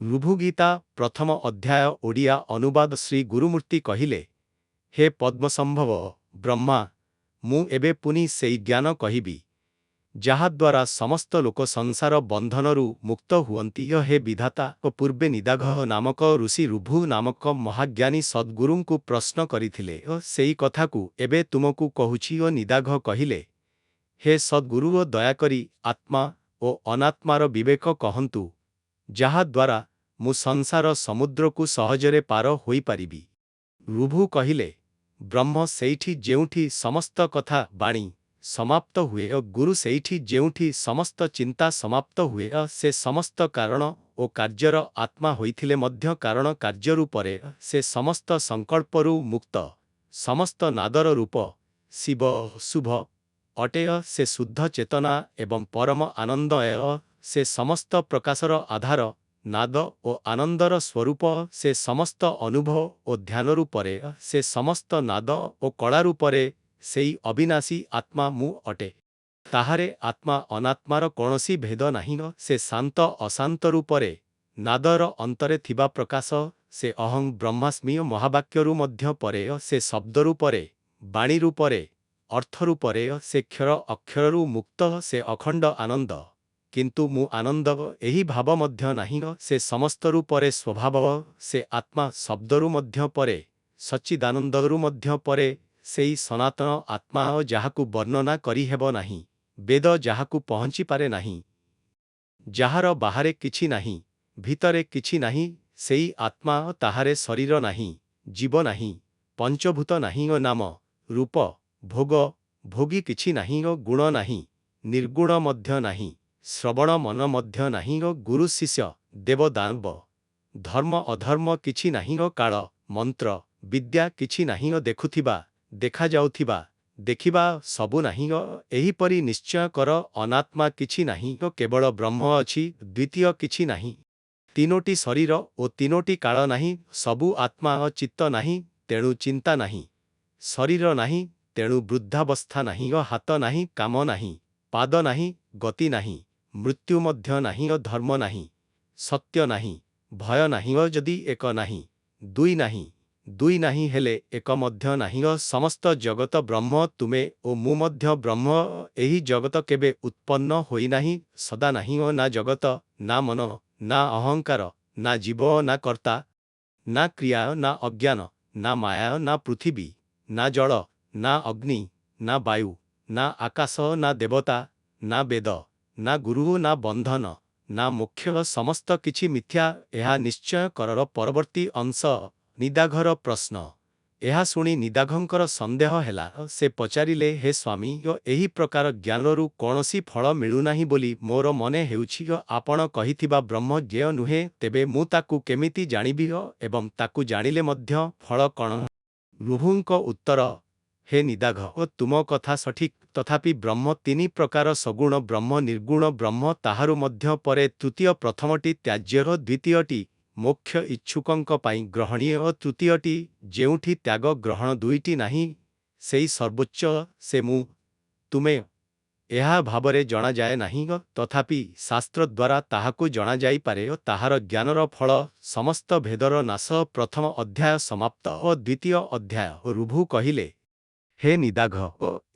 ରୁଭୁଗୀତା ପ୍ରଥମ ଅଧ୍ୟାୟ ଓଡ଼ିଆ ଅନୁବାଦ ଶ୍ରୀ ଗୁରୁମୂର୍ତ୍ତି କହିଲେ, ହେ ପଦ୍ମସମ୍ଭବ ବ୍ରହ୍ମା, ମୁଁ ଏବେ ପୁଣି ସେଇ ଜ୍ଞାନ କହିବି, ଯାହାଦ୍ୱାରା ସମସ୍ତ ଲୋକ ସଂସାର ବନ୍ଧନରୁ ମୁକ୍ତ ହୁଅନ୍ତି। ହେ ବିଧାତା, ପୂର୍ବେ ନିଦାଘ ନାମକ ଋଷି ରୁଭୁ ନାମକ ମହାଜ୍ଞାନୀ ସଦ୍‌ଗୁରୁଙ୍କୁ ପ୍ରଶ୍ନ କରିଥିଲେ ଓ ସେଇ କଥାକୁ ଏବେ ତୁମକୁ କହୁଛି। ଓ ନିଦାଘ କହିଲେ, ହେ ସଦ୍‌ଗୁରୁ, ଦୟାକରି ଆତ୍ମା ଓ ଅନାତ୍ମାର ବିବେକ କହନ୍ତୁ, ଯାହାଦ୍ୱାରା ମୁଁ ସଂସାର ସମୁଦ୍ରକୁ ସହଜରେ ପାର ହୋଇପାରିବି। ରୁଭୁ କହିଲେ, ବ୍ରହ୍ମ ସେଇଠି ଯେଉଁଠି ସମସ୍ତ କଥା ବାଣୀ ସମାପ୍ତ ହୁଏ ଓ ଗୁରୁ ସେଇଠି ଯେଉଁଠି ସମସ୍ତ ଚିନ୍ତା ସମାପ୍ତ ହୁଏ। ସେ ସମସ୍ତ କାରଣ ଓ କାର୍ଯ୍ୟର ଆତ୍ମା ହୋଇଥିଲେ ମଧ୍ୟ କାରଣ କାର୍ଯ୍ୟ ରୂପରେ ସେ ସମସ୍ତ ସଂକଳ୍ପରୁ ମୁକ୍ତ। ସମସ୍ତ ନାଦର ରୂପ ଶିବ ଶୁଭ ଅଟେ। ସେ ଶୁଦ୍ଧ ଚେତନା ଏବଂ ପରମ ଆନନ୍ଦ। ସେ ସମସ୍ତ ପ୍ରକାଶର ଆଧାର। ନାଦ ଓ ଆନନ୍ଦର ସ୍ୱରୂପ। ସେ ସମସ୍ତ ଅନୁଭବ ଓ ଧ୍ୟାନ ରୂପରେ। ସେ ସମସ୍ତ ନାଦ ଓ କଳା ରୂପରେ। ସେଇ ଅବିନାଶୀ ଆତ୍ମା ମୁଁ ଅଟେ। ତାହାରେ ଆତ୍ମା ଅନାତ୍ମାର କୌଣସି ଭେଦ ନାହିଁ। ସେ ଶାନ୍ତ ଅଶାନ୍ତ ରୂପରେ। ନାଦର ଅନ୍ତରେ ଥିବା ପ୍ରକାଶ। ସେ ଅହଂ ବ୍ରହ୍ମାସ୍ମି ମହାବାକ୍ୟରୁ ମଧ୍ୟ ପରେ। ସେ ଶବ୍ଦ ରୂପରେ, ବାଣୀ ରୂପରେ, ଅର୍ଥ ରୂପରେ। ସେ କ୍ଷର ଅକ୍ଷରରୁ ମୁକ୍ତ। ସେ ଅଖଣ୍ଡ ଆନନ୍ଦ। କିନ୍ତୁ ମୁଁ ଆନନ୍ଦ, ଏହି ଭାବ ମଧ୍ୟ ନାହିଁ। ସେ ସମସ୍ତ ରୂପରେ ସ୍ୱଭାବ। ସେ ଆତ୍ମା ଶବ୍ଦରୁ ମଧ୍ୟ ପରେ, ସଚ୍ଚିଦାନନ୍ଦରୁ ମଧ୍ୟ ପରେ। ସେଇ ସନାତନ ଆତ୍ମା, ଯାହାକୁ ବର୍ଣ୍ଣନା କରିହେବ ନାହିଁ, ବେଦ ଯାହାକୁ ପହଞ୍ଚିପାରେ ନାହିଁ, ଯାହାର ବାହାରେ କିଛି ନାହିଁ, ଭିତରେ କିଛି ନାହିଁ। ସେଇ ଆତ୍ମା, ତାହାରେ ଶରୀର ନାହିଁ, ଜୀବ ନାହିଁ, ପଞ୍ଚଭୂତ ନାହିଁ, ନାମ ରୂପ ଭୋଗ ଭୋଗୀ କିଛି ନାହିଁ, ଗୁଣ ନାହିଁ, ନିର୍ଗୁଣ ମଧ୍ୟ ନାହିଁ, ଶ୍ରବଣ ମନ ମଧ୍ୟ ନାହିଁ, ଗୁରୁ ଶିଷ୍ୟ ଦେବ ଦାନବ ଧର୍ମ ଅଧର୍ମ କିଛି ନାହିଁ, କାଳ ମନ୍ତ୍ର ବିଦ୍ୟା କିଛି ନାହିଁ, ଦେଖୁଥିବା ଦେଖାଯାଉଥିବା ଦେଖିବା ସବୁ ନାହିଁ। ଏହିପରି ନିଶ୍ଚୟ କର, ଅନାତ୍ମା କିଛି ନାହିଁ, କେବଳ ବ୍ରହ୍ମ ଅଛି, ଦ୍ୱିତୀୟ କିଛି ନାହିଁ। ତିନୋଟି ଶରୀର ଓ ତିନୋଟି କାଳ ନାହିଁ, ସବୁ ଆତ୍ମା। ଚିତ୍ତ ନାହିଁ, ତେଣୁ ଚିନ୍ତା ନାହିଁ। ଶରୀର ନାହିଁ, ତେଣୁ ବୃଦ୍ଧାବସ୍ଥା ନାହିଁ। ହାତ ନାହିଁ, କାମ ନାହିଁ। ପାଦ ନାହିଁ, ଗତି ନାହିଁ। ମୃତ୍ୟୁ ମଧ୍ୟ ନାହିଁ, ଧର୍ମ ନାହିଁ, ସତ୍ୟ ନାହିଁ, ଭୟ ନାହିଁ। ଯଦି ଏକ ନାହିଁ, ଦୁଇ ନାହିଁ, ଦୁଇ ନାହିଁ ହେଲେ ଏକ ମଧ୍ୟ ନାହିଁ। ସମସ୍ତ ଜଗତ ବ୍ରହ୍ମ, ତୁମେ ଓ ମୁଁ ମଧ୍ୟ ବ୍ରହ୍ମ। ଏହି ଜଗତ କେବେ ଉତ୍ପନ୍ନ ହୋଇନାହିଁ, ସଦା ନାହିଁ। ନା ଜଗତ, ନା ମନ, ନା ଅହଙ୍କାର, ନା ଜୀବ, ନା କର୍ତ୍ତା, ନା କ୍ରିୟା, ନା ଅଜ୍ଞାନ, ନା ମାୟା, ନା ପୃଥିବୀ, ନା ଜଳ, ନା ଅଗ୍ନି, ନା ବାୟୁ, ନା ଆକାଶ, ନା ଦେବତା, ନା ବେଦ, ନା ଗୁରୁ, ନା ବନ୍ଧନ, ନା ମୋକ୍ଷ। ସମସ୍ତ କିଛି ମିଥ୍ୟା। ଏହା ନିଶ୍ଚୟ କରର ପରବର୍ତ୍ତୀ ଅଂଶ। ନିଦାଘର ପ୍ରଶ୍ନ। ଏହା ଶୁଣି ନିଦାଘଙ୍କର ସନ୍ଦେହ ହେଲା। ସେ ପଚାରିଲେ, ହେ ସ୍ୱାମୀ, ଏହି ପ୍ରକାର ଜ୍ଞାନରୁ କୌଣସି ଫଳ ମିଳୁନାହିଁ ବୋଲି ମୋର ମନେ ହେଉଛି। ଆପଣ କହିଥିବା ବ୍ରହ୍ମ ଜ୍ଞେୟ ନୁହେଁ, ତେବେ ମୁଁ ତାକୁ କେମିତି ଜାଣିବି ଏବଂ ତାକୁ ଜାଣିଲେ ମଧ୍ୟ ଫଳ କ'ଣ? ରୁଭୁଙ୍କ ଉତ୍ତର, ହେ ନିଦାଘ, ତୁମ କଥା ସଠିକ୍, ତଥାପି ବ୍ରହ୍ମ ତିନି ପ୍ରକାର ସଗୁଣ ବ୍ରହ୍ମ, ନିର୍ଗୁଣ ବ୍ରହ୍ମ, ତାହାରୁ ମଧ୍ୟ ପରେ ତୃତୀୟ। ପ୍ରଥମଟି ତ୍ୟାଜ୍ୟ, ଦ୍ୱିତୀୟଟି ମୋକ୍ଷ ଇଚ୍ଛୁକଙ୍କ ପାଇଁ ଗ୍ରହଣୀୟ, ତୃତୀୟଟି ଯେଉଁଠି ତ୍ୟାଗ ଗ୍ରହଣ ଦୁଇଟି ନାହିଁ, ସେଇ ସର୍ବୋଚ୍ଚ। ସେ ମୁଁ, ତୁମେ ଏହା ଭାବରେ ଜଣାଯାଏ ନାହିଁ, ତଥାପି ଶାସ୍ତ୍ରଦ୍ୱାରା ତାହାକୁ ଜଣାଯାଇପାରେ। ତାହାର ଜ୍ଞାନର ଫଳ ସମସ୍ତ ଭେଦର ନାଶ। ପ୍ରଥମ ଅଧ୍ୟାୟ ସମାପ୍ତ। ଦ୍ୱିତୀୟ ଅଧ୍ୟାୟ। ରୁଭୁ କହିଲେ, ହେ ନିଦାଘ,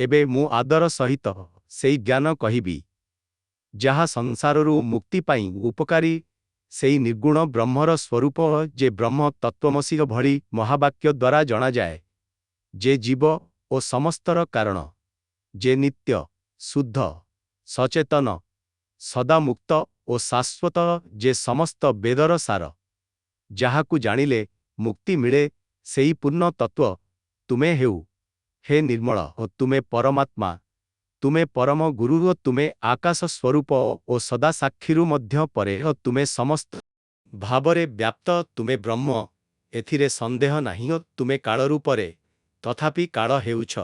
ଏବେ ମୁଁ ଆଦର ସହିତ ସେଇ ଜ୍ଞାନ କହିବି, ଯାହା ସଂସାରରୁ ମୁକ୍ତି ପାଇଁ ଉପକାରୀ। ସେଇ ନିର୍ଗୁଣ ବ୍ରହ୍ମର ସ୍ୱରୂପ, ଯେ ବ୍ରହ୍ମ ତତ୍ତ୍ୱମସୀ ଭଳି ମହାବାକ୍ୟ ଦ୍ୱାରା ଜଣାଯାଏ, ଯେ ଜୀବ ଓ ସମସ୍ତର କାରଣ, ଯେ ନିତ୍ୟ, ଶୁଦ୍ଧ, ସଚେତନ, ସଦାମୁକ୍ତ ଓ ଶାଶ୍ୱତ, ଯେ ସମସ୍ତ ବେଦର ସାର, ଯାହାକୁ ଜାଣିଲେ ମୁକ୍ତି ମିଳେ। ସେଇ ପୂର୍ଣ୍ଣ ତତ୍ତ୍ୱ ତୁମେ ହେଉ। ହେ ନିର୍ମଳ, ତୁମେ ପରମାତ୍ମା, ତୁମେ ପରମ ଗୁରୁ, ତୁମେ ଆକାଶ ସ୍ୱରୂପ ଓ ସଦା ସାକ୍ଷୀରୁ ମଧ୍ୟ ପରେ। ତୁମେ ସମସ୍ତ ଭାବରେ ବ୍ୟାପ୍ତ, ତୁମେ ବ୍ରହ୍ମ, ଏଥିରେ ସନ୍ଦେହ ନାହିଁ। ତୁମେ କାଳ ରୂପରେ, ତଥାପି କାଳ ହେଉଛ।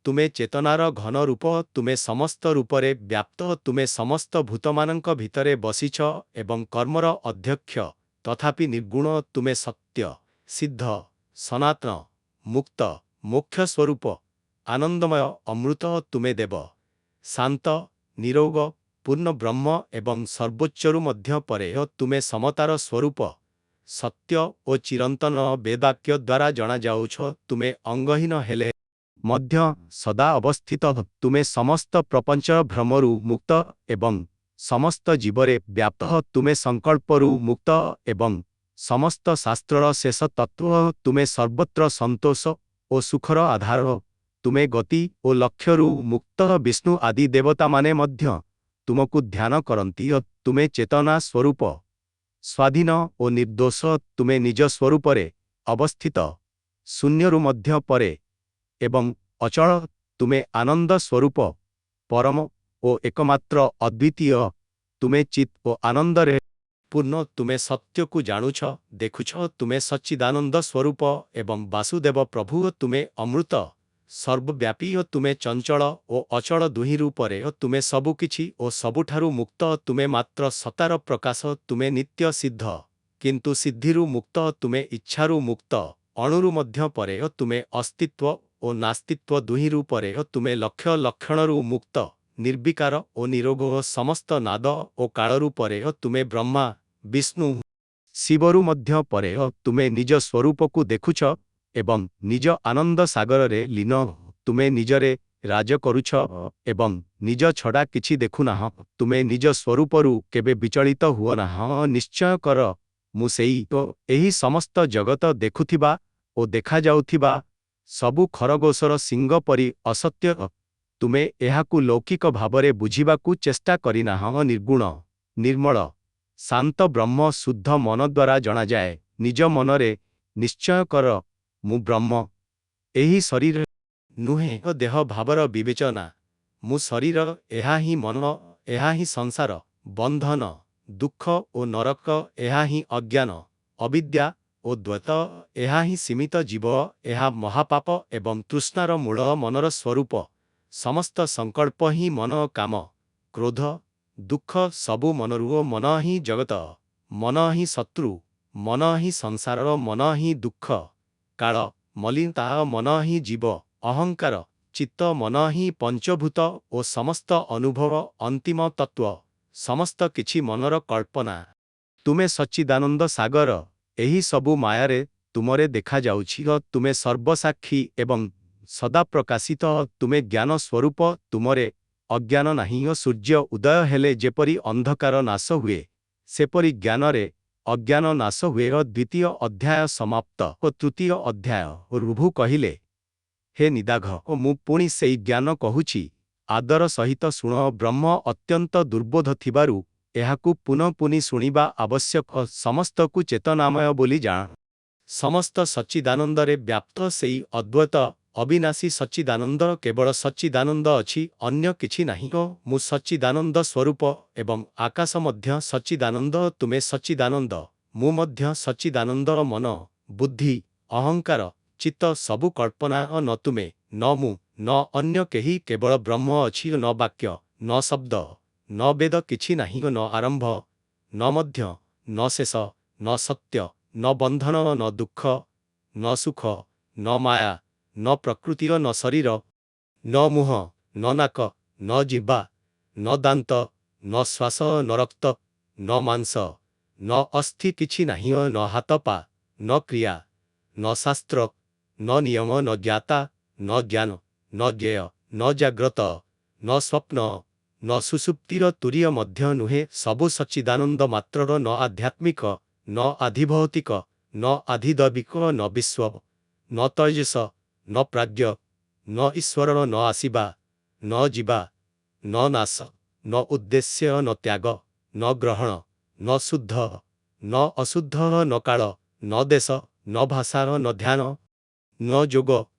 ତୁମେ ଚେତନାର ଘନ ରୂପ, ତୁମେ ସମସ୍ତ ରୂପରେ ବ୍ୟାପ୍ତ। ତୁମେ ସମସ୍ତ ଭୂତମାନଙ୍କ ଭିତରେ ବସିଛ ଏବଂ କର୍ମର ଅଧ୍ୟକ୍ଷ, ତଥାପି ନିର୍ଗୁଣ। ତୁମେ ସତ୍ୟ, ସିଦ୍ଧ, ସନାତନ, ମୁକ୍ତ, ମୋକ୍ଷ ସ୍ୱରୂପ, ଆନନ୍ଦମୟ, ଅମୃତ। ତୁମେ ଦେବ, ଶାନ୍ତ, ନିରୋଗ, ପୂର୍ଣ୍ଣ ବ୍ରହ୍ମ ଏବଂ ସର୍ବୋଚ୍ଚରୁ ମଧ୍ୟ ପରେ ତୁମେ ସମତାର ସ୍ୱରୂପ ସତ୍ୟ ଓ ଚିରନ୍ତନ ବେଦାକ୍ୟ ଦ୍ୱାରା ଜଣାଯାଉଛ। ତୁମେ ଅଙ୍ଗହୀନ ହେଲେ ମଧ୍ୟ ସଦା ଅବସ୍ଥିତ। ତୁମେ ସମସ୍ତ ପ୍ରପଞ୍ଚ ଭ୍ରମରୁ ମୁକ୍ତ ଏବଂ ସମସ୍ତ ଜୀବରେ ବ୍ୟାପ୍ତ। ତୁମେ ସଂକଳ୍ପରୁ ମୁକ୍ତ ଏବଂ ସମସ୍ତ ଶାସ୍ତ୍ରର ଶେଷ ତତ୍ତ୍ୱ। ତୁମେ ସର୍ବତ୍ର ସନ୍ତୋଷ ଓ ସୁଖର ଆଧାର। ତୁମେ ଗତି ଓ ଲକ୍ଷ୍ୟରୁ ମୁକ୍ତ। ବିଷ୍ଣୁ ଆଦି ଦେବତାମାନେ ମଧ୍ୟ ତୁମକୁ ଧ୍ୟାନ କରନ୍ତି। ତୁମେ ଚେତନା ସ୍ୱରୂପ ସ୍ୱାଧୀନ ଓ ନିର୍ଦ୍ଦୋଷ। ତୁମେ ନିଜ ସ୍ୱରୂପରେ ଅବସ୍ଥିତ ଶୂନ୍ୟରୁ ମଧ୍ୟ ପରେ ଏବଂ ଅଚଳ। ତୁମେ ଆନନ୍ଦ ସ୍ୱରୂପ ପରମ ଓ ଏକମାତ୍ର ଅଦ୍ୱିତୀୟ। ତୁମେ ଚିତ୍ ଓ ଆନନ୍ଦରେ ପୂର୍ଣ୍ଣ। ତୁମେ ସତ୍ୟକୁ ଜାଣୁଛ, ଦେଖୁଛ। ତୁମେ ସଚ୍ଚିଦାନନ୍ଦ ସ୍ୱରୂପ ଏବଂ ବାସୁଦେବ ପ୍ରଭୁ। ତୁମେ ଅମୃତ ସର୍ବବ୍ୟାପୀ। ତୁମେ ଚଞ୍ଚଳ ଓ ଅଚଳ ଦୁହିଁରୁ ପରେ। ତୁମେ ସବୁକିଛି ଓ ସବୁଠାରୁ ମୁକ୍ତ। ତୁମେ ମାତ୍ର ସତାର ପ୍ରକାଶ। ତୁମେ ନିତ୍ୟ ସିଦ୍ଧ କିନ୍ତୁ ସିଦ୍ଧିରୁ ମୁକ୍ତ। ତୁମେ ଇଚ୍ଛାରୁ ମୁକ୍ତ ଅଣୁରୁ ମଧ୍ୟ ପରେ। ତୁମେ ଅସ୍ତିତ୍ୱ ଓ ନାସ୍ତିତ୍ୱ ଦୁହିଁରୁ ପରେ। ତୁମେ ଲକ୍ଷ୍ୟ ଲକ୍ଷଣରୁ ମୁକ୍ତ ନିର୍ବିକାର ଓ ନିରୋଗ ସମସ୍ତ ନାଦ ଓ କାଳରୁ ପରେ। ତୁମେ ବ୍ରହ୍ମା ବିଷ୍ଣୁ ଶିବରୁ ମଧ୍ୟ ପରେ। ତୁମେ ନିଜ ସ୍ୱରୂପକୁ ଦେଖୁଛ ଏବଂ ନିଜ ଆନନ୍ଦ ସାଗରରେ ଲୀନ। ତୁମେ ନିଜରେ ରାଜ କରୁଛ ଏବଂ ନିଜ ଛଡ଼ା କିଛି ଦେଖୁନାହଁ। ତୁମେ ନିଜ ସ୍ୱରୂପରୁ କେବେ ବିଚଳିତ ହୁଅନାହଁ। ନିଶ୍ଚୟ କର ମୁଁ ସେଇ। ଏହି ସମସ୍ତ ଜଗତ ଦେଖୁଥିବା ଓ ଦେଖାଯାଉଥିବା ସବୁ ଖରଗୋଶର ଶିଙ୍ଗ ପରି ଅସତ୍ୟ। ତୁମେ ଏହାକୁ ଲୌକିକ ଭାବରେ ବୁଝିବାକୁ ଚେଷ୍ଟା କରିନାହଁ। ନିର୍ଗୁଣ ନିର୍ମଳ ଶାନ୍ତ ବ୍ରହ୍ମ ଶୁଦ୍ଧ ମନ ଦ୍ୱାରା ଜଣାଯାଏ। ନିଜ ମନରେ ନିଶ୍ଚୟ କର ମୁଁ ବ୍ରହ୍ମ। ଏହି ଶରୀର ନୁହେଁ। ଦେହ ଭାବର ବିବେଚନା ମୁଁ ଶରୀର। ଏହା ହିଁ ମନ। ଏହା ହିଁ ସଂସାର ବନ୍ଧନ ଦୁଃଖ ଓ ନରକ। ଏହା ହିଁ ଅଜ୍ଞାନ ଅବିଦ୍ୟା ଓ ଦ୍ୱୈତ। ଏହା ହିଁ ସୀମିତ ଜୀବ। ଏହା ମହାପାପ ଏବଂ ତୃଷ୍ଣାର ମୂଳ। ମନର ସ୍ୱରୂପ ସମସ୍ତ ସଂକଳ୍ପ ହିଁ ମନ। କାମ କ୍ରୋଧ ଦୁଃଖ ସବୁ ମନରୁ। ମନ ହିଁ ଜଗତ। ମନ ହିଁ ଶତ୍ରୁ। ମନ ହିଁ ସଂସାର। ମନ ହିଁ ଦୁଃଖ କାଳ ମଲିନତା। ମନ ହିଁ ଜୀବ ଅହଙ୍କାର ଚିତ୍ତ। ମନ ହିଁ ପଞ୍ଚଭୂତ ଓ ସମସ୍ତ ଅନୁଭବ ଅନ୍ତିମ ତତ୍ତ୍ୱ। ସମସ୍ତ କିଛି ମନର କଳ୍ପନା। ତୁମେ ସଚ୍ଚିଦାନନ୍ଦ ସାଗର। ଏହି ସବୁ ମାୟାରେ ତୁମରେ ଦେଖାଯାଉଛି। ତୁମେ ସର୍ବସାକ୍ଷୀ ଏବଂ ସଦା ପ୍ରକାଶିତ। ତୁମେ ଜ୍ଞାନ ସ୍ୱରୂପ। ତୁମରେ ଅଜ୍ଞାନ ନାହିଁ। ସୂର୍ଯ୍ୟ ଉଦୟ ହେଲେ ଯେପରି ଅନ୍ଧକାର ନାଶ ହୁଏ ସେପରି ଜ୍ଞାନରେ ଅଜ୍ଞାନ ନାଶ ହୁଏ। ଦ୍ୱିତୀୟ ଅଧ୍ୟାୟ ସମାପ୍ତ। ତୃତୀୟ ଅଧ୍ୟାୟ। ଋଭୁ କହିଲେ, ହେ ନିଦାଘ, ମୁଁ ପୁଣି ସେଇ ଜ୍ଞାନ କହୁଛି। ଆଦର ସହିତ ଶୁଣ। ବ୍ରହ୍ମ ଅତ୍ୟନ୍ତ ଦୁର୍ବୋଧ ଥିବାରୁ ଏହାକୁ ପୁନଃ ପୁଣି ଶୁଣିବା ଆବଶ୍ୟକ। ସମସ୍ତକୁ ଚେତନାମୟ ବୋଲି ଜାଣ। ସମସ୍ତ ସଚ୍ଚିଦାନନ୍ଦରେ ବ୍ୟାପ୍ତ ସେଇ ଅଦ୍ୱୈତ ଅବିନାଶୀ ସଚ୍ଚିଦାନନ୍ଦ। କେବଳ ସଚ୍ଚିଦାନନ୍ଦ ଅଛି, ଅନ୍ୟ କିଛି ନାହିଁ। ମୁଁ ସଚ୍ଚିଦାନନ୍ଦ ସ୍ୱରୂପ ଏବଂ ଆକାଶ ମଧ୍ୟ ସଚ୍ଚିଦାନନ୍ଦ। ତୁମେ ସଚ୍ଚିଦାନନ୍ଦ। ମୁଁ ମଧ୍ୟ ସଚ୍ଚିଦାନନ୍ଦ। ମନ ବୁଦ୍ଧି ଅହଙ୍କାର ଚିତ୍ତ ସବୁ କଳ୍ପନା। ନ ତୁମେ ନ ମୁଁ ନ ଅନ୍ୟ କେହି। କେବଳ ବ୍ରହ୍ମ ଅଛି। ନ ବାକ୍ୟ ନ ଶବ୍ଦ ନ ବେଦ କିଛି ନାହିଁ। ନ ଆରମ୍ଭ ନ ମଧ୍ୟ ନ ଶେଷ ନ ସତ୍ୟ ନ ବନ୍ଧନ ନ ଦୁଃଖ ନ ସୁଖ ନ ମାୟା ନ ପ୍ରକୃତି ନ ଶରୀର ନ ମୁହଁ ନ ନାକ ନ ଜିହ୍ବା ନ ଦାନ୍ତ ନ ଶ୍ୱାସ ନ ରକ୍ତ ନ ମାଂସ ନ ଅସ୍ଥି କିଛି ନାହିଁ। ନ ହାତ ପା ନ କ୍ରିୟା ନ ଶାସ୍ତ୍ର ନ ନିୟମ ନ ଜ୍ଞାତା ନ ଜ୍ଞାନ ନ ଜ୍ଞେୟ ନ ଜାଗ୍ରତ ନ ସ୍ୱପ୍ନ ନ ସୁଷୁପ୍ତିର ତୁରୀୟ ମଧ୍ୟ ନୁହେଁ। ସବୁ ସଚ୍ଚିଦାନନ୍ଦ ମାତ୍ରର। ନ ଆଧ୍ୟାତ୍ମିକ ନ ଆଧିଭୌତିକ ନ ଆଧିଦୈବିକ ନ ବିଶ୍ୱ ନ ତୈଜସ ନ ପ୍ରାଜ୍ଞ ନ ଈଶ୍ୱର ନ ଆସିବା ନ ଯିବା ନ ନାଶ ନ ଉଦ୍ଦେଶ୍ୟ ନ ତ୍ୟାଗ ନ ଗ୍ରହଣ ନ ଶୁଦ୍ଧ ନ ଅଶୁଦ୍ଧ ନ କାଳ ନ ଦେଶ ନ ଭାଷା ନ ଧ୍ୟାନ ନ ଯୋଗ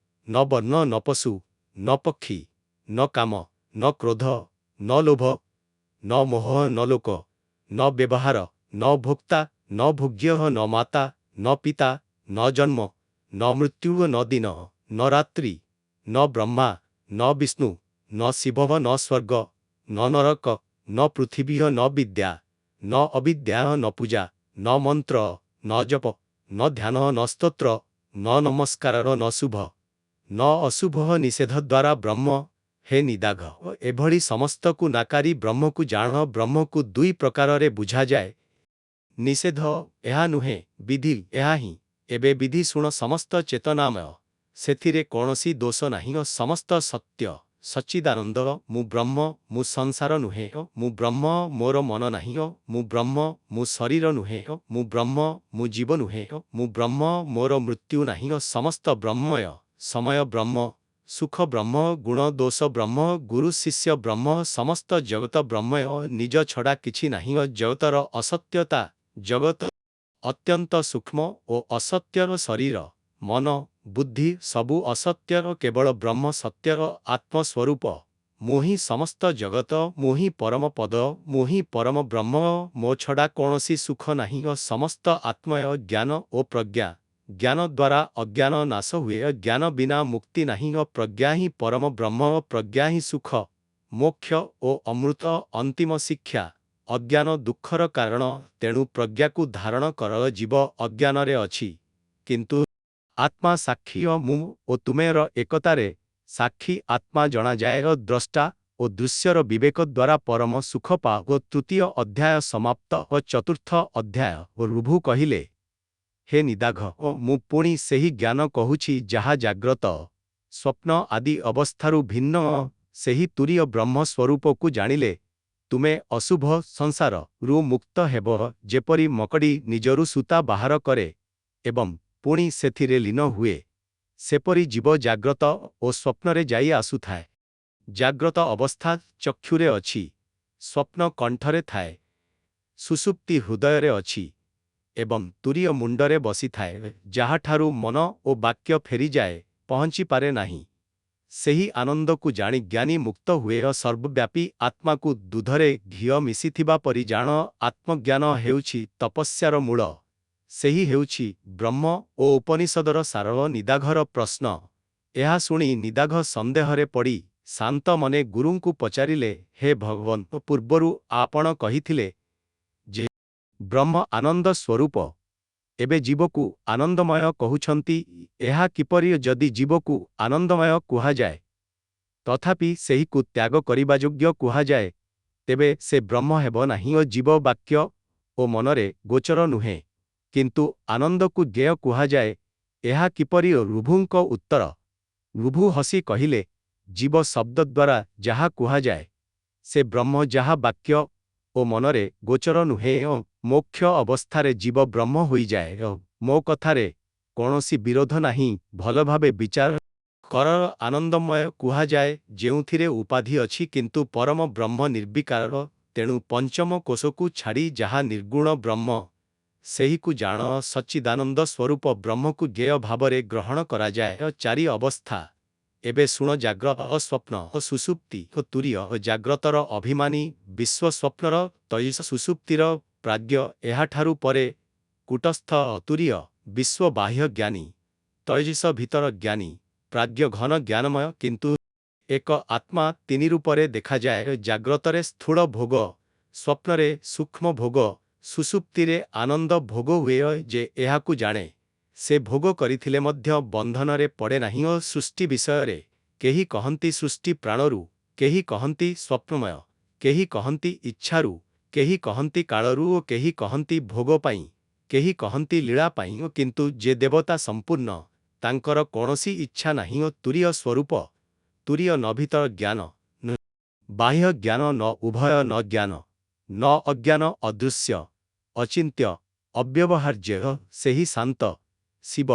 ନ ବର୍ଣ୍ଣ ନ ପଶୁ ନ ପକ୍ଷୀ ନ କାମ ନ କ୍ରୋଧ ନ ଲୋଭ ନ ମୋହ ନ ଲୋକ ନ ବ୍ୟବହାର ନ ଭୋକ୍ତା ନ ଭୋଗ୍ୟ ନ ମାତା ନ ପିତା ନ ଜନ୍ମ ନ ମୃତ୍ୟୁ ନ ଦିନ ନ ରାତ୍ରି ନ ବ୍ରହ୍ମା ନ ବିଷ୍ଣୁ ନ ଶିବ ନ ସ୍ୱର୍ଗ ନ ନରକ ନ ପୃଥିବୀ ନ ବିଦ୍ୟା ନ ଅବିଦ୍ୟା ନ ପୂଜା ନ ମନ୍ତ୍ର ନ ଜପ ନ ଧ୍ୟାନ ନ ସ୍ତୋତ୍ର ନ ନମସ୍କାର ନ ଶୁଭ ନ ଅଶୁଭ ନିଷେଧ ଦ୍ୱାରା ବ୍ରହ୍ମ हे ନିଦାଘ ଏଭଳି ସମସ୍ତକୁ ନାକାରି ବ୍ରହ୍ମକୁ ଜାଣ। ବ୍ରହ୍ମକୁ ଦୁଇ ପ୍ରକାରରେ ବୁଝାଯାଏ। ନିଷେଧ ଏହା ନୁହେଁ, ବିଧି ଏହା ହିଁ। ଏବେ ବିଧି ଶୁଣ ସମସ୍ତ ଚେତନାମୟ, ସେଥିରେ କୌଣସି ଦୋଷ ନାହିଁ। ସମସ୍ତ ସତ୍ୟ ସଚ୍ଚିଦାନନ୍ଦ। ମୁଁ ବ୍ରହ୍ମ, ମୁଁ ସଂସାର ନୁହେଁ। ମୁଁ ବ୍ରହ୍ମ, ମୋର ମନ ନାହିଁ। ମୁଁ ବ୍ରହ୍ମ, ମୁଁ ଶରୀର ନୁହେଁ। ମୁଁ ବ୍ରହ୍ମ, ମୁଁ ଜୀବ ନୁହେଁ। ମୁଁ ବ୍ରହ୍ମ, ମୋର ମୃତ୍ୟୁ ନାହିଁ। ସମସ୍ତ ବ୍ରହ୍ମମୟ, ସମୟ ବ୍ରହ୍ମ, ସୁଖ ବ୍ରହ୍ମ, ଗୁଣ ଦୋଷ ବ୍ରହ୍ମ, ଗୁରୁ ଶିଷ୍ୟ ବ୍ରହ୍ମ, ସମସ୍ତ ଜଗତ ବ୍ରହ୍ମୟ, ନିଜ ଛଡ଼ା କିଛି ନାହିଁ। ଜଗତର ଅସତ୍ୟତା, ଜଗତ ଅତ୍ୟନ୍ତ ସୂକ୍ଷ୍ମ ଓ ଅସତ୍ୟର ଶରୀର, ମନ, ବୁଦ୍ଧି ସବୁ ଅସତ୍ୟର, କେବଳ ବ୍ରହ୍ମ ସତ୍ୟର ଆତ୍ମସ୍ୱରୂପ। ମୁଁ ହିଁ ସମସ୍ତ ଜଗତ, ମୁଁ ହିଁ ପରମ ପଦ, ମୁଁ ହିଁ ପରମ ବ୍ରହ୍ମ, ମୋ ଛଡ଼ା କୌଣସି ସୁଖ ନାହିଁ। ସମସ୍ତ ଆତ୍ମୟ ଜ୍ଞାନ ଓ ପ୍ରଜ୍ଞା। ଜ୍ଞାନ ଦ୍ୱାରା ଅଜ୍ଞାନ ନାଶ ହୁଏ। ଜ୍ଞାନ ବିନା ମୁକ୍ତି ନାହିଁ। ପ୍ରଜ୍ଞା ହିଁ ପରମ ବ୍ରହ୍ମ, ପ୍ରଜ୍ଞା ହିଁ ସୁଖ, ମୋକ୍ଷ ଓ ଅମୃତ। ଅନ୍ତିମ ଶିକ୍ଷା। ଅଜ୍ଞାନ ଦୁଃଖର କାରଣ, ତେଣୁ ପ୍ରଜ୍ଞାକୁ ଧାରଣ କର। ଜୀବ ଅଜ୍ଞାନରେ ଅଛି, କିନ୍ତୁ ଆତ୍ମା ସାକ୍ଷୀ। ମୁଁ ଓ ତୁମେର ଏକତାରେ ସାକ୍ଷୀ ଆତ୍ମା ଜଣାଯାଏ। ଦ୍ରଷ୍ଟା ଓ ଦୃଶ୍ୟର ବିବେକ ଦ୍ୱାରା ପରମ ସୁଖ ପାଅ। ତୃତୀୟ ଅଧ୍ୟାୟ ସମାପ୍ତ। ଚତୁର୍ଥ ଅଧ୍ୟାୟ। ଋଭୁ କହିଲେ, ହେ ନିଦାଘ ମୁଁ ପୁଣି ସେହି ଜ୍ଞାନ କହୁଛି ଯାହା ଜାଗ୍ରତ, ସ୍ୱପ୍ନ ଆଦି ଅବସ୍ଥାରୁ ଭିନ୍ନ। ସେହି ତୁରୀୟ ବ୍ରହ୍ମ ସ୍ୱରୂପକୁ ଜାଣିଲେ ତୁମେ ଅଶୁଭ ସଂସାରରୁ ମୁକ୍ତ ହେବ। ଯେପରି ମକଡ଼ି ନିଜରୁ ସୂତା ବାହାର କରେ ଏବଂ ପୁଣି ସେଥିରେ ଲୀନ ହୁଏ, ସେପରି ଜୀବ ଜାଗ୍ରତ ଓ ସ୍ୱପ୍ନରେ ଯାଇ ଆସୁଥାଏ। ଜାଗ୍ରତ ଅବସ୍ଥା ଚକ୍ଷୁରେ ଅଛି, ସ୍ୱପ୍ନ କଣ୍ଠରେ ଥାଏ, ସୁଷୁପ୍ତି ହୃଦୟରେ ଅଛି ଏବଂ ତୁରୀୟ ମୁଣ୍ଡରେ ବସିଥାଏ। ଯାହାଠାରୁ ମନ ଓ ବାକ୍ୟ ଫେରିଯାଏ, ପହଞ୍ଚିପାରେ ନାହିଁ। ସେହି ଆନନ୍ଦକୁ ଜାଣି ଜ୍ଞାନୀ ମୁକ୍ତ ହୁଏ। ସର୍ବବ୍ୟାପୀ ଆତ୍ମାକୁ ଦୁଧରେ ଘିଅ ମିଶିଥିବା ପରି ଜାଣ। ଆତ୍ମଜ୍ଞାନ ହେଉଛି ତପସ୍ୟାର ମୂଳ। ସେହି ହେଉଛି ବ୍ରହ୍ମ ଓ ଉପନିଷଦର ସାର। ନିଦାଘର ପ୍ରଶ୍ନ। ଏହା ଶୁଣି ନିଦାଘ ସନ୍ଦେହରେ ପଡ଼ି ଶାନ୍ତ ମନେ ଗୁରୁଙ୍କୁ ପଚାରିଲେ, ହେ ଭଗବନ୍, ପୂର୍ବରୁ ଆପଣ କହିଥିଲେ ଯେ ବ୍ରହ୍ମ ଆନନ୍ଦ ସ୍ୱରୂପ, ଏବେ ଜୀବକୁ ଆନନ୍ଦମୟ କହୁଛନ୍ତି। ଏହା କିପରି? ଯଦି ଜୀବକୁ ଆନନ୍ଦମୟ କୁହାଯାଏ, ତଥାପି ସେହିକୁ ତ୍ୟାଗ କରିବା ଯୋଗ୍ୟ କୁହାଯାଏ, ତେବେ ସେ ବ୍ରହ୍ମ ହେବ ନାହିଁ। ଜୀବ ବାକ୍ୟ ଓ ମନରେ ଗୋଚର ନୁହେଁ, କିନ୍ତୁ ଆନନ୍ଦକୁ ଜ୍ଞେୟ କୁହାଯାଏ। ଏହା କିପରି? ଋଭୁଙ୍କ ଉତ୍ତର। ଋଭୁ ହସି କହିଲେ, ଜୀବ ଶବ୍ଦ ଦ୍ୱାରା ଯାହା କୁହାଯାଏ, ସେ ବ୍ରହ୍ମ ଯାହା ବାକ୍ୟ ଓ ମନରେ ଗୋଚର ନୁହେଁ। ମୋକ୍ଷ ଅବସ୍ଥାରେ ଜୀବ ବ୍ରହ୍ମ ହୋଇଯାଏ। ମୋ କଥାରେ କୌଣସି ବିରୋଧ ନାହିଁ। ଭଲଭାବେ ବିଚାର କର। ଆନନ୍ଦମୟ କୁହାଯାଏ ଯେଉଁଥିରେ ଉପାଧି ଅଛି କିନ୍ତୁ ପରମ ବ୍ରହ୍ମ ନିର୍ବିକାର। ତେଣୁ ପଞ୍ଚମ କୋଶକୁ ଛାଡ଼ି ଯାହା ନିର୍ଗୁଣ ବ୍ରହ୍ମ, ସେହିକୁ ଜାଣ। ସଚ୍ଚିଦାନନ୍ଦ ସ୍ୱରୂପ ବ୍ରହ୍ମକୁ ଜ୍ଞେୟ ଭାବରେ ଗ୍ରହଣ କରାଯାଏ। ଚାରି ଅବସ୍ଥା। ଏବେ ଶୁଣ। ଜାଗ୍ରତ, ସ୍ୱପ୍ନ, ସୁଷୁପ୍ତି ଓ ତୁରୀୟ। ଜାଗ୍ରତର ଅଭିମାନୀ, ବିଶ୍ୱ ସ୍ୱପ୍ନର ତୈଜସ, ସୁଷୁପ୍ତିର ପ୍ରାଜ୍ଞ, ଏହାଠାରୁ ପରେ କୂଟସ୍ଥ ତୁରୀୟ, ବିଶ୍ୱ ବାହ୍ୟ ଜ୍ଞାନୀ, ତୈଜସ ଭିତର ଜ୍ଞାନୀ, ପ୍ରାଜ୍ଞ ଘନ ଜ୍ଞାନମୟ। କିନ୍ତୁ ଏକ ଆତ୍ମା ତିନି ରୂପରେ ଦେଖାଯାଏ। ଜାଗ୍ରତରେ ସ୍ଥୂଳ ଭୋଗ, ସ୍ୱପ୍ନରେ ସୂକ୍ଷ୍ମ ଭୋଗ, ସୁଷୁପ୍ତିରେ ଆନନ୍ଦ ଭୋଗ ହୁଏ। ଯେ ଏହାକୁ ଜାଣେ, ସେ ଭୋଗ କରିଥିଲେ ମଧ୍ୟ ବନ୍ଧନରେ ପଡ଼େ ନାହିଁ। ସୃଷ୍ଟି ବିଷୟରେ କେହି କହନ୍ତି ସୃଷ୍ଟି ପ୍ରାଣରୁ, କେହି କହନ୍ତି ସ୍ୱପ୍ନମୟ, କେହି କହନ୍ତି ଇଚ୍ଛାରୁ, କେହି କହନ୍ତି କାଳରୁ ଓ କେହି କହନ୍ତି ଭୋଗ ପାଇଁ, କେହି କହନ୍ତି ଲୀଳା ପାଇଁ। କିନ୍ତୁ ଯେ ଦେବତା ସମ୍ପୂର୍ଣ୍ଣ, ତାଙ୍କର କୌଣସି ଇଚ୍ଛା ନାହିଁ। ତୁରୀୟ ସ୍ୱରୂପ। ତୁରୀୟ ନ ଭିତର ଜ୍ଞାନ, ନ ବାହ୍ୟ ଜ୍ଞାନ, ନ ଉଭୟ, ନ ଜ୍ଞାନ, ନ ଅଜ୍ଞାନ, ଅଦୃଶ୍ୟ, ଅଚିନ୍ତ୍ୟ, ଅବ୍ୟବହାର୍ଯ୍ୟ। ସେହି ଶାନ୍ତ ଶିବ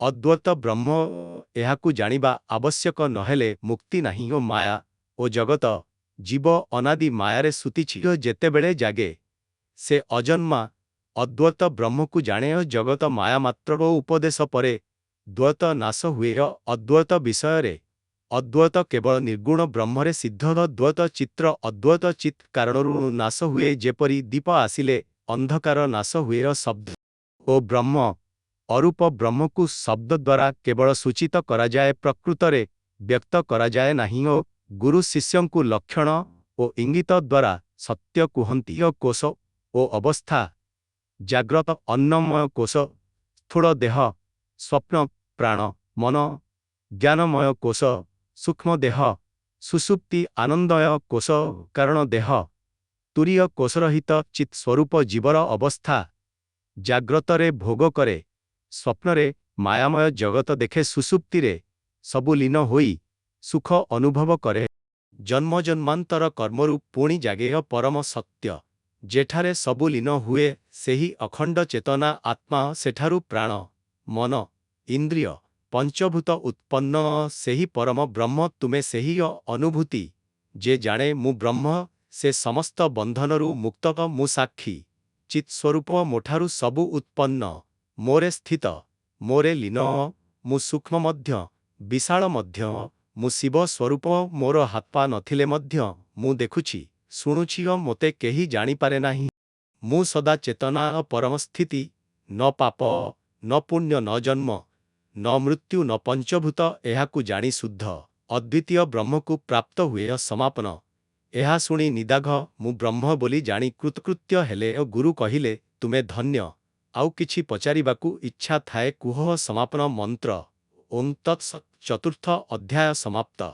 ଅଦ୍ୱୈତ ବ୍ରହ୍ମ। ଏହାକୁ ଜାଣିବା ଆବଶ୍ୟକ, ନହେଲେ ମୁକ୍ତି ନାହିଁ। ମାୟା ଓ ଜଗତ, ଜୀବ ଅନାଦି ମାୟାରେ ସୂତିଛି। ଯେତେବେଳେ ଜାଗେ, ସେ ଅଜନ୍ମା ଅଦ୍ୱୈତ ବ୍ରହ୍ମକୁ ଜାଣେ। ଜଗତ ମାୟା ମାତ୍ର। ଉପଦେଶ ପରେ ଦ୍ୱୈତ ନାଶ ହୁଏ। ଅଦ୍ୱୈତ ବିଷୟରେ ଅଦ୍ୱୈତ କେବଳ ନିର୍ଗୁଣ ବ୍ରହ୍ମରେ ସିଦ୍ଧ। ଦ୍ୱୈତ ଚିତ୍ର, ଅଦ୍ୱୈତ ଚିତ୍ କାରଣରୁ ନାଶ ହୁଏ। ଯେପରି ଦୀପ ଆସିଲେ ଅନ୍ଧକାର ନାଶ ହୁଏ। ଶବ୍ଦ ଓ ବ୍ରହ୍ମ, ଅରୂପ ବ୍ରହ୍ମକୁ ଶବ୍ଦ ଦ୍ୱାରା କେବଳ ସୂଚିତ କରାଯାଏ, ପ୍ରକୃତରେ ବ୍ୟକ୍ତ କରାଯାଏ ନାହିଁ। ଗୁରୁ ଶିଷ୍ୟଙ୍କୁ ଲକ୍ଷଣ ଓ ଇଙ୍ଗିତ ଦ୍ୱାରା ସତ୍ୟ କୁହନ୍ତି। କୋଶ ଓ ଅବସ୍ଥା। ଜାଗ୍ରତ ଅନ୍ନମୟ କୋଶ, ସ୍ଥୂଳ ଦେହ, ସ୍ୱପ୍ନ ପ୍ରାଣ, ମନ, ଜ୍ଞାନମୟ କୋଶ, ସୂକ୍ଷ୍ମ ଦେହ, ସୁଷୁପ୍ତି ଆନନ୍ଦୟ କୋଷ କାରଣ ଦେହ ତୁରୀୟ କୋଷରହିତ ଚିତ୍ ସ୍ୱରୂପ ଜୀବର ଅବସ୍ଥା ଜାଗ୍ରତରେ ଭୋଗ କରେ ସ୍ୱପ୍ନରେ ମାୟାମୟ ଜଗତ ଦେଖେ ସୁଷୁପ୍ତିରେ ସବୁ ଲୀନ ହୋଇ ସୁଖ ଅନୁଭବ କରେ ଜନ୍ମଜନ୍ମାନ୍ତର କର୍ମରୁ ପୁଣି ଜାଗେୟ ପରମ ସତ୍ୟ ଯେଠାରେ ସବୁ ଲୀନ ହୁଏ ସେହି ଅଖଣ୍ଡ ଚେତନା ଆତ୍ମା ସେଠାରୁ ପ୍ରାଣ ମନ ଇନ୍ଦ୍ରିୟ ପଞ୍ଚଭୂତ ଉତ୍ପନ୍ନ ସେହି ପରମ ବ୍ରହ୍ମ ତୁମେ ସେହି ଅନୁଭୂତି ଯେ ଜାଣେ ମୁଁ ବ୍ରହ୍ମ ସେ ସମସ୍ତ ବନ୍ଧନରୁ ମୁକ୍ତ ମୁଁ ସାକ୍ଷୀ ଚିତ୍ସ୍ୱରୂପ ମୋଠାରୁ ସବୁ ଉତ୍ପନ୍ନ ମୋରେ ସ୍ଥିତ ମୋରେ ଲୀନ ମୁଁ ସୂକ୍ଷ୍ମ ମଧ୍ୟ ବିଶାଳ ମଧ୍ୟ ମୁଁ ଶିବ ସ୍ୱରୂପ ମୋର ହାତପା ନଥିଲେ ମଧ୍ୟ ମୁଁ ଦେଖୁଛି ଶୁଣୁଛି ମୋତେ କେହି ଜାଣିପାରେ ନାହିଁ ମୁଁ ସଦା ଚେତନା ପରମ ସ୍ଥିତି ନ ପାପ ନ ପୁଣ୍ୟ ନ ଜନ୍ମ ନ ମୃତ୍ୟୁ ନ ପଞ୍ଚଭୂତ ଏହାକୁ ଜାଣି ଶୁଦ୍ଧ ଅଦ୍ୱିତୀୟ ବ୍ରହ୍ମକୁ ପ୍ରାପ୍ତ ହୁଏ ସମାପନ ଏହା ଶୁଣି ନିଦାଘ ମୁଁ ବ୍ରହ୍ମ ବୋଲି ଜାଣି କୃତକୃତ୍ୟ ହେଲେ ଗୁରୁ କହିଲେ ତୁମେ ଧନ୍ୟ ଆଉ କିଛି ପଚାରିବାକୁ ଇଚ୍ଛା ଥାଏ କୁହ ସମାପନ ମନ୍ତ୍ର ଓଁ ତତ୍ସତ୍ ଚତୁର୍ଥ ଅଧ୍ୟାୟ ସମାପ୍ତ।